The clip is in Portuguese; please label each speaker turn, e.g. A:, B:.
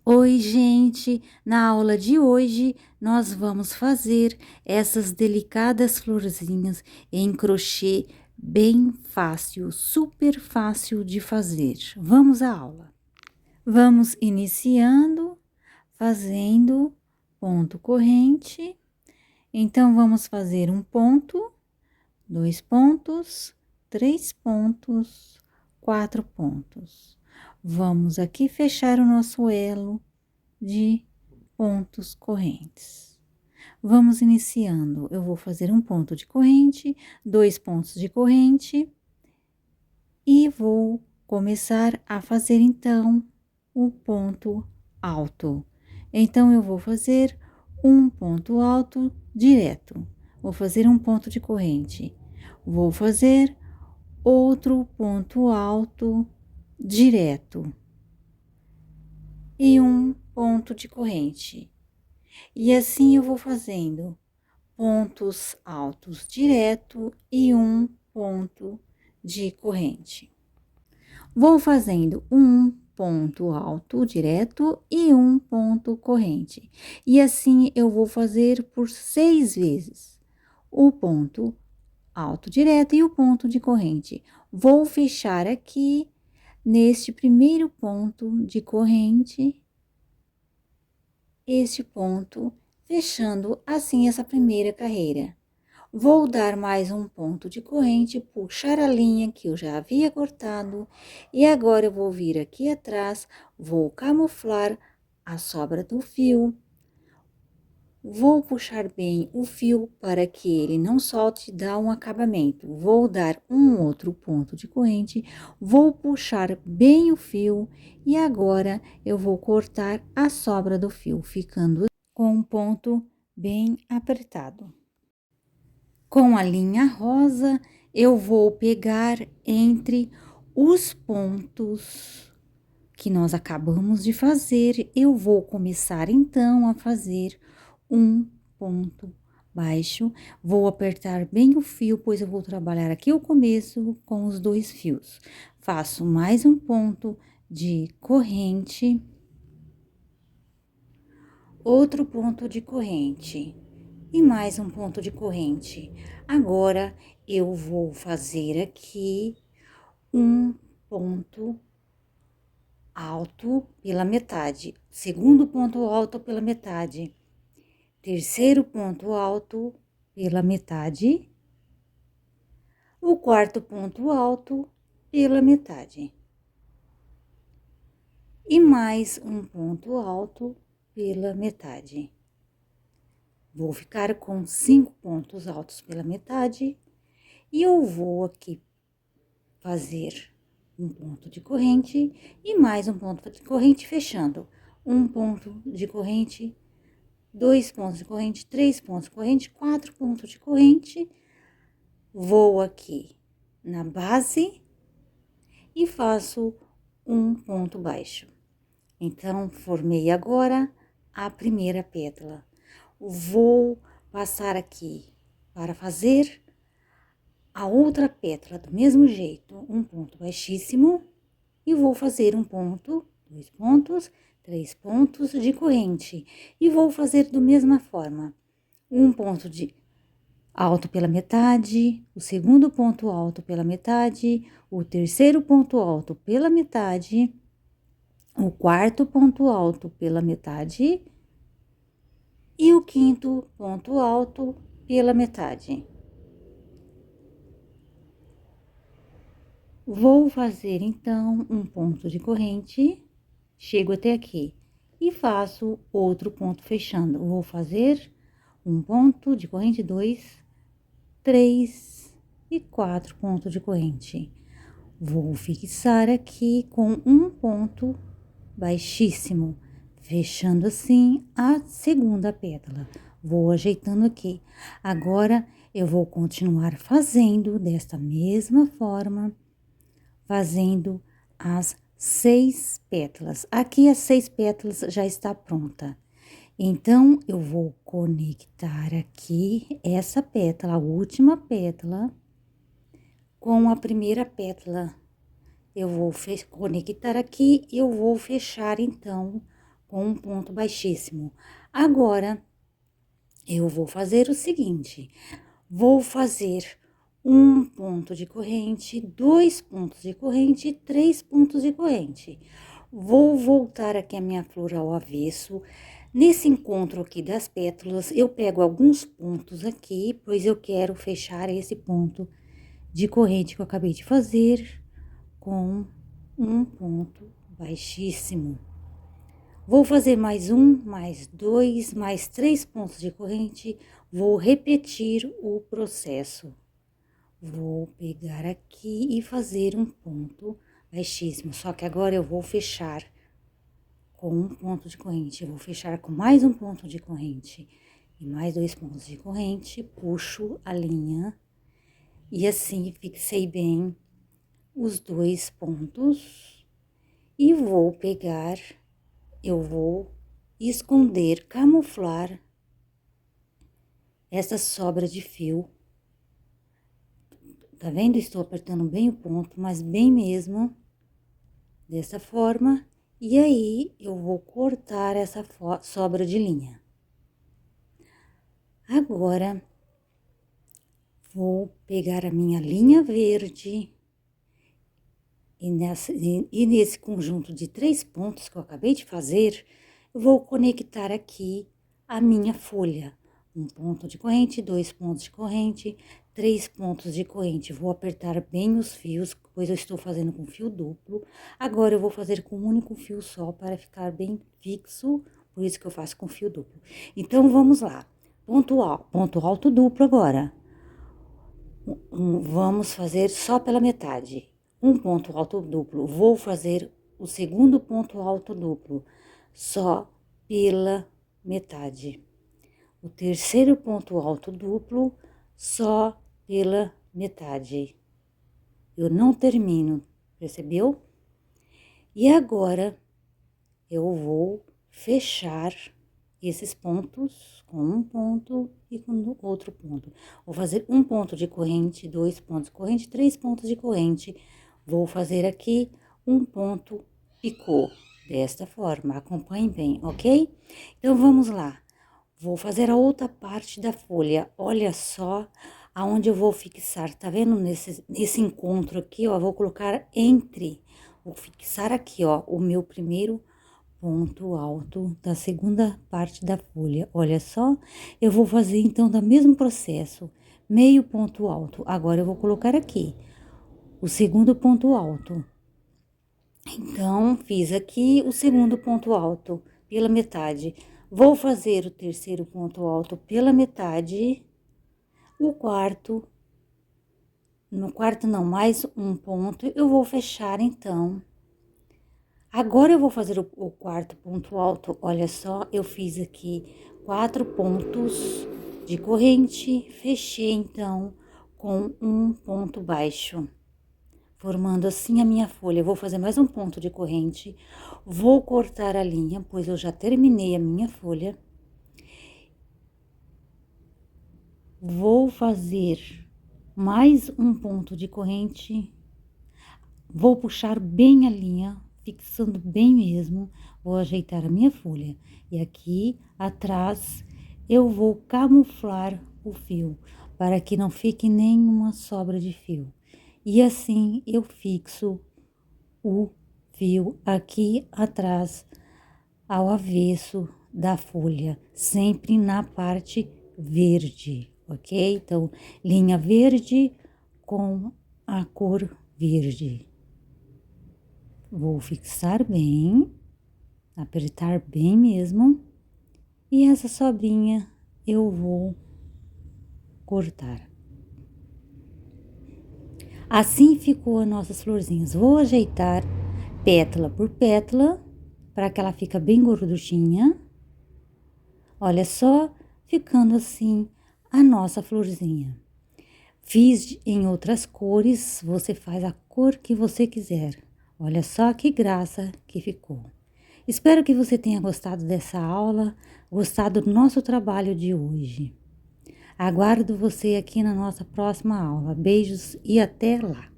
A: Oi, gente! Na aula de hoje, nós vamos fazer essas delicadas florzinhas em crochê bem fácil, super fácil de fazer. Vamos à aula. Vamos iniciando fazendo ponto corrente. Então, vamos fazer um ponto, 2 pontos, 3 pontos, 4 pontos. Vamos aqui fechar o nosso elo de pontos correntes. Vamos iniciando. Eu vou fazer um ponto de corrente, 2 pontos de corrente e vou começar a fazer então o ponto alto. Então, eu vou fazer um ponto alto direto. Vou fazer um ponto de corrente. Vou fazer outro ponto alto direto e um ponto de corrente. E assim eu vou fazendo pontos altos direto e um ponto de corrente. Vou fazendo um ponto alto direto e um ponto corrente. E assim eu vou fazer por 6 vezes o ponto alto direto e o ponto de corrente. Vou fechar aqui neste primeiro ponto de corrente, este ponto, fechando assim essa primeira carreira. Vou dar mais um ponto de corrente, puxar a linha que eu já havia cortado e agora eu vou vir aqui atrás, vou camuflar a sobra do fio. Vou puxar bem o fio para que ele não solte e dar um acabamento. Vou dar um outro ponto de corrente, vou puxar bem o fio e agora eu vou cortar a sobra do fio, ficando com um ponto bem apertado. Com a linha rosa, eu vou pegar entre os pontos que nós acabamos de fazer, eu vou começar então a fazer um ponto baixo, vou apertar bem o fio, pois eu vou trabalhar aqui o começo com os 2 fios. Faço mais um ponto de corrente, outro ponto de corrente e mais um ponto de corrente. Agora, eu vou fazer aqui um ponto alto pela metade, segundo ponto alto pela metade, terceiro ponto alto pela metade, o quarto ponto alto pela metade e mais um ponto alto pela metade. Vou ficar com 5 pontos altos pela metade e eu vou aqui fazer um ponto de corrente e mais um ponto de corrente, fechando um ponto de corrente, 2 pontos de corrente, 3 pontos de corrente, 4 pontos de corrente. Vou aqui na base e faço um ponto baixo. Então, formei agora a primeira pétala. Vou passar aqui para fazer a outra pétala do mesmo jeito, um ponto baixíssimo, e vou fazer um ponto, 2 pontos, 3 pontos de corrente, e vou fazer da mesma forma, um ponto de alto pela metade, o segundo ponto alto pela metade, o terceiro ponto alto pela metade, o quarto ponto alto pela metade e o quinto ponto alto pela metade. Vou fazer então um ponto de corrente, chego até aqui e faço outro ponto fechando. Vou fazer um ponto de corrente, 2, 3 e 4 pontos de corrente. Vou fixar aqui com um ponto baixíssimo, fechando assim a segunda pétala. Vou ajeitando aqui. Agora, eu vou continuar fazendo desta mesma forma, fazendo as 6 pétalas. Aqui as 6 pétalas já está pronta. Então, eu vou conectar aqui essa pétala, a última pétala, com a primeira pétala. Eu vou conectar aqui e eu vou fechar, então, com um ponto baixíssimo. Agora, eu vou fazer o seguinte, vou fazer um ponto de corrente, 2 pontos de corrente e 3 pontos de corrente. Vou voltar aqui a minha flor ao avesso. Nesse encontro aqui das pétalas, eu pego alguns pontos aqui, pois eu quero fechar esse ponto de corrente que eu acabei de fazer com um ponto baixíssimo. Vou fazer mais um, mais dois, mais 3 pontos de corrente. Vou repetir o processo. Vou pegar aqui e fazer um ponto baixíssimo. Só que agora eu vou fechar com um ponto de corrente. Eu vou fechar com mais um ponto de corrente e mais 2 pontos de corrente. Puxo a linha e assim fixei bem os 2 pontos. E vou pegar... Eu vou esconder, camuflar essa sobra de fio. Tá vendo? Estou apertando bem o ponto, mas bem mesmo, dessa forma. E aí, eu vou cortar essa sobra de linha. Agora, vou pegar a minha linha verde. E nesse conjunto de 3 pontos que eu acabei de fazer, eu vou conectar aqui a minha folha. Um ponto de corrente, 2 pontos de corrente, 3 pontos de corrente. Vou apertar bem os fios, pois eu estou fazendo com fio duplo. Agora eu vou fazer com um único fio só para ficar bem fixo, por isso que eu faço com fio duplo. Então, vamos lá. Ponto alto duplo agora. Vamos fazer só pela metade. Um ponto alto duplo, vou fazer o segundo ponto alto duplo, só pela metade. O terceiro ponto alto duplo, só pela metade. Eu não termino, percebeu? E agora, eu vou fechar esses pontos com um ponto e com outro ponto. Vou fazer um ponto de corrente, 2 pontos de corrente, 3 pontos de corrente. Vou fazer aqui um ponto picô, desta forma, acompanhe bem, ok? Então, vamos lá. Vou fazer a outra parte da folha, olha só aonde eu vou fixar, tá vendo? Nesse encontro aqui, ó, vou colocar vou fixar aqui, ó, o meu primeiro ponto alto da segunda parte da folha. Olha só, eu vou fazer então do mesmo processo, meio ponto alto. Agora eu vou colocar aqui o segundo ponto alto. Então, fiz aqui o segundo ponto alto pela metade. Vou fazer o terceiro ponto alto pela metade. O quarto, no quarto não, mais um ponto. Eu vou fechar então. Agora eu vou fazer o quarto ponto alto. Olha só, eu fiz aqui 4 pontos de corrente, fechei então com um ponto baixo, formando assim a minha folha. Eu vou fazer mais um ponto de corrente, vou cortar a linha, pois eu já terminei a minha folha. Vou fazer mais um ponto de corrente, vou puxar bem a linha, fixando bem mesmo, vou ajeitar a minha folha. E aqui atrás eu vou camuflar o fio, para que não fique nenhuma sobra de fio. E assim eu fixo o fio aqui atrás, ao avesso da folha, sempre na parte verde, ok? Então, linha verde com a cor verde. Vou fixar bem, apertar bem mesmo, e essa sobrinha eu vou cortar. Assim ficou as nossas florzinhas. Vou ajeitar pétala por pétala, para que ela fique bem gorduchinha. Olha só, ficando assim a nossa florzinha. Fiz em outras cores, você faz a cor que você quiser. Olha só que graça que ficou. Espero que você tenha gostado dessa aula, gostado do nosso trabalho de hoje. Aguardo você aqui na nossa próxima aula. Beijos e até lá!